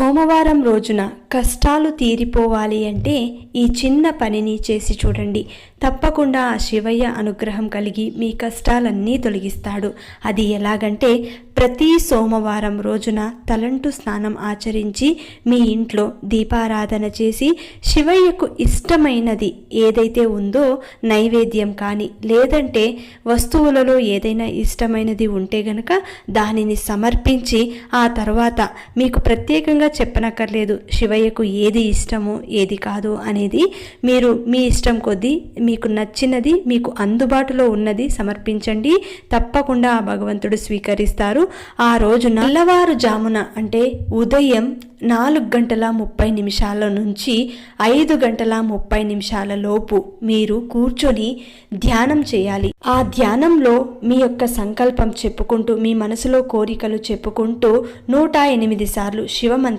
సోమవారం రోజున కష్టాలు తీరిపోవాలి అంటే ఈ చిన్న పనిని చేసి చూడండి. తప్పకుండా ఆ శివయ్య అనుగ్రహం కలిగి మీ కష్టాలన్నీ తొలగిస్తాడు. అది ఎలాగంటే ప్రతి సోమవారం రోజున తలంటు స్నానం ఆచరించి మీ ఇంట్లో దీపారాధన చేసి శివయ్యకు ఇష్టమైనది ఏదైతే ఉందో నైవేద్యం కానీ లేదంటే వస్తువులలో ఏదైనా ఇష్టమైనది ఉంటే గనక దానిని సమర్పించి ఆ తర్వాత మీకు ప్రత్యేకంగా చెప్పనక్కర్లేదు శివయ్యకు ఏది ఇష్టమో ఏది కాదు అనేది. మీరు మీ ఇష్టం కొద్దీ మీకు నచ్చినది మీకు అందుబాటులో ఉన్నది సమర్పించండి. తప్పకుండా ఆ భగవంతుడు స్వీకరిస్తారు. ఆ రోజు తెల్లవారుజామున అంటే ఉదయం 4:30 నుంచి 5:30 లోపు మీరు కూర్చొని ధ్యానం చేయాలి. ఆ ధ్యానంలో మీ యొక్క సంకల్పం చెప్పుకుంటూ మీ మనసులో కోరికలు చెప్పుకుంటూ 108 సార్లు శివమంత్రం